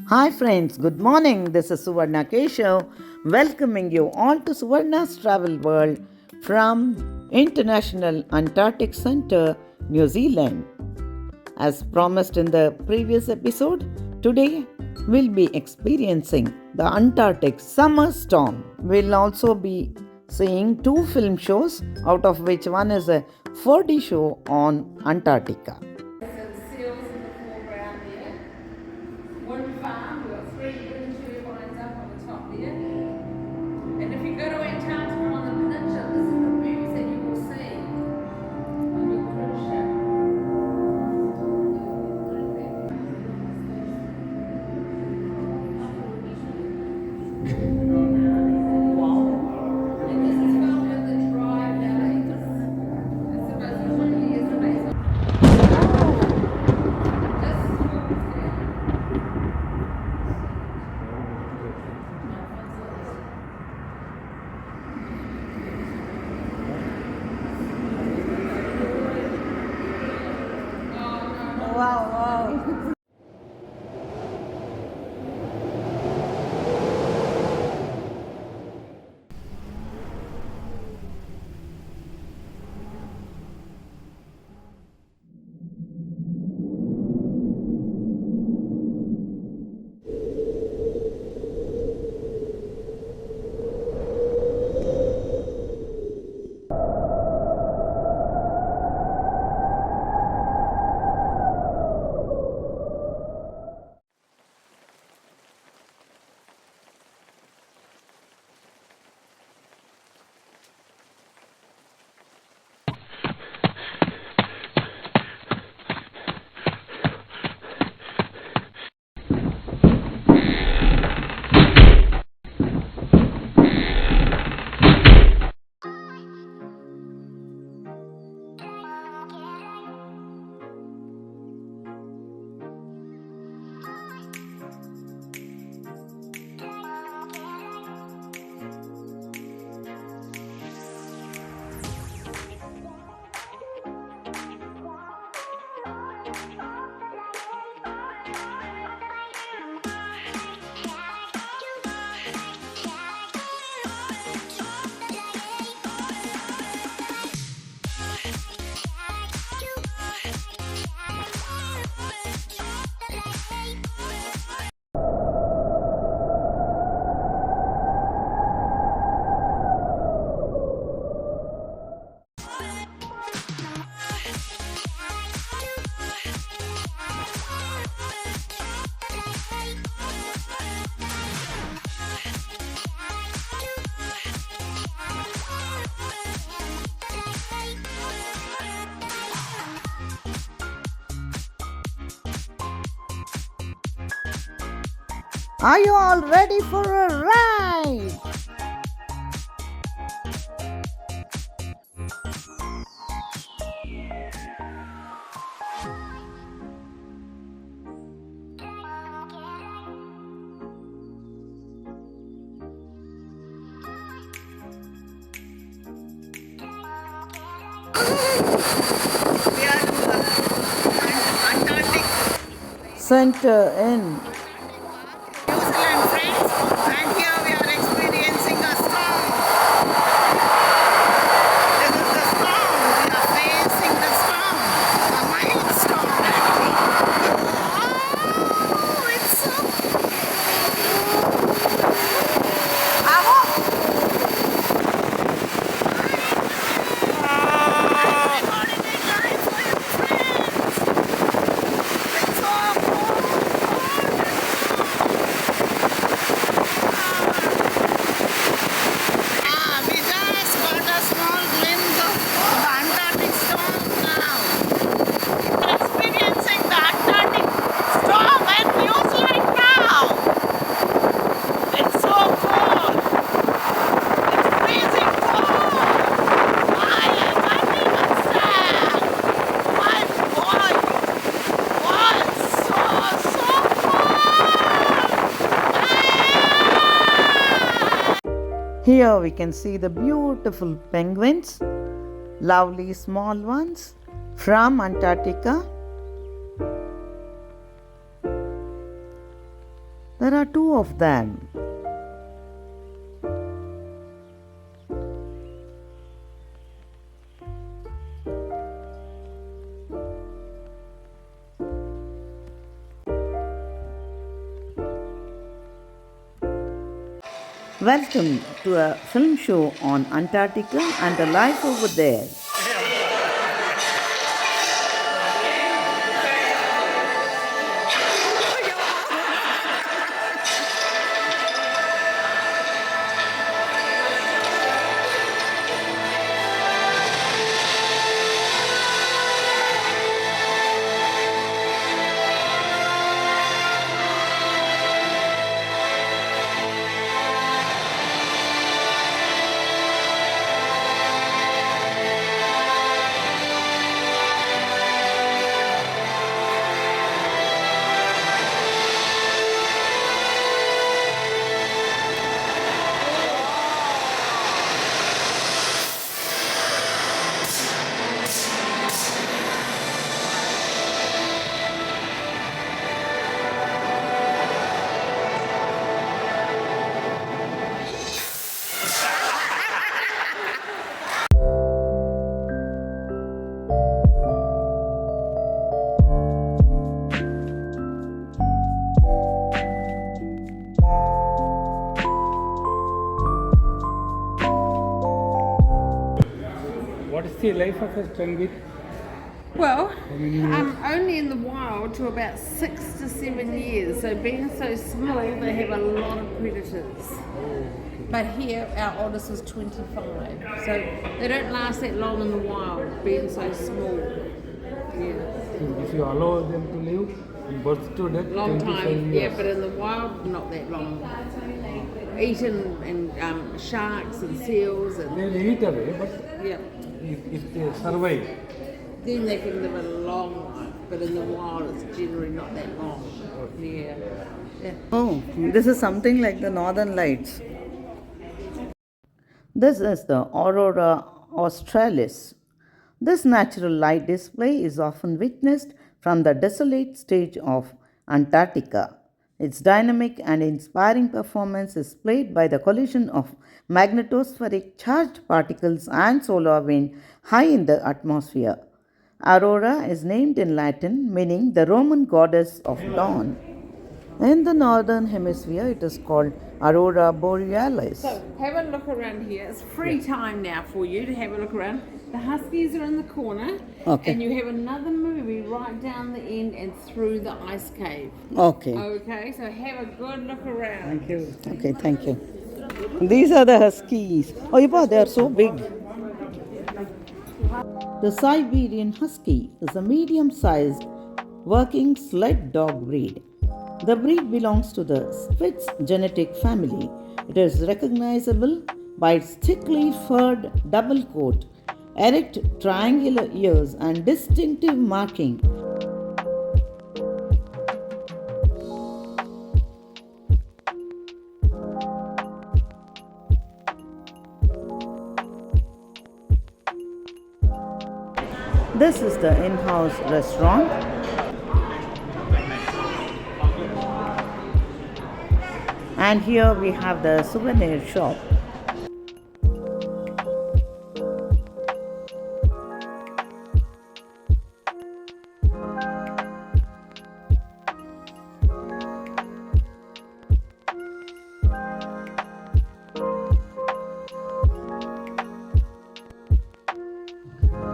Hi friends, good morning. This is Suvarna Keshav welcoming you all to Suvarna's Travel World from International Antarctic Center, New Zealand. As promised in the previous episode, today we'll be experiencing the Antarctic summer storm. We'll also be seeing two film shows, out of which one is a 4D show on Antarctica. Seals in the foreground there. One farm, we've got three wind turbines up on the top there. And if you go to Antarctica on the peninsula, this is the views that you will see on your cruise ship. And this is filmed at the dry valley. It's supposed to be years amazing. Just Wow, wow. Are you all ready for a ride? We are Antarctic Center in Newzealand, friends, and here we are experiencing a storm. This is the storm. We are facing the storm, a mild storm. Oh, it's so we just got a small glimpse of the Antarctic storm now. We're experiencing the Antarctic storm in New Zealand now. It's so cold. It's freezing cold. I can't even stand. My boy was so cold. Here we can see the beautiful penguins, lovely small ones from Antarctica. There are two of them. Welcome to a film show on Antarctica and the life over there. What is the life of a penguin? Well, many years? only in the wild to about 6 to 7 years. So being so small, they have a lot of predators. But here, our oldest was 25. So they don't last that long in the wild, being so small. Yeah. If you allow them to live, birth to death, Long 25 time, years. yeah, but in the wild, not that long. Eaten and sharks and seals and They'll eat away, but yeah. if they survive, Then they can live a long life, but in the wild, it's generally not that long. Yeah. Yeah. Oh, this is something like the Northern Lights. This is the Aurora australis. This natural light display is often witnessed from the desolate stage of Antarctica. Its dynamic and inspiring performance is played by the collision of magnetospheric charged particles and solar wind high in the atmosphere. Aurora is named in Latin, meaning the Roman goddess of dawn. In the northern hemisphere, it is called Aurora borealis. So have a look around here. It's free time now for you to have a look around. The huskies are in the corner, Okay. and you have another movie right down the end and through the ice cave. Okay. Okay, so have a good look around. thank you. Okay, thank you. These are the huskies. Oh, Ipa, they are so big. The Siberian Husky is a medium sized working sled dog breed. The breed belongs to the Spitz genetic family. It is recognizable by its thickly furred double coat, erect triangular ears, and distinctive marking. This is the in-house restaurant. And here we have the souvenir shop.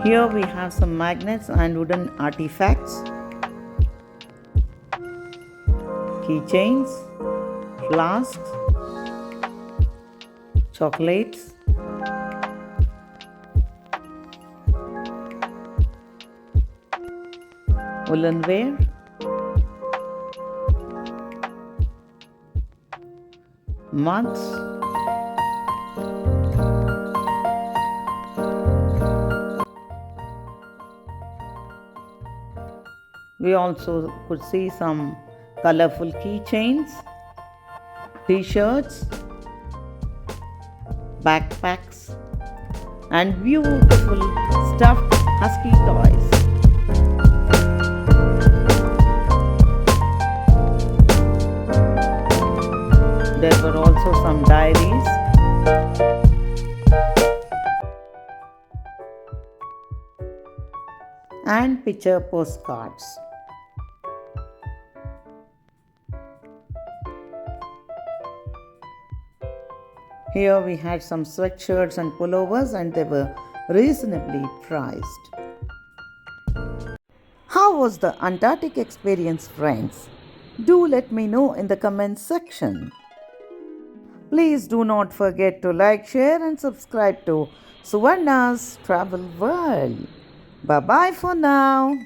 Here we have some magnets and wooden artifacts, keychains, flasks, chocolates, woolenware, mugs, we also could see some colorful keychains, t-shirts, backpacks, and beautiful stuffed husky toys. There were also some diaries. And picture postcards. Here we had some sweatshirts and pullovers, and they were reasonably priced. How was the Antarctic experience, friends? Do let me know in the comments section. Please do not forget to like, share, and subscribe to Suvarna's Travel World. Bye bye for now.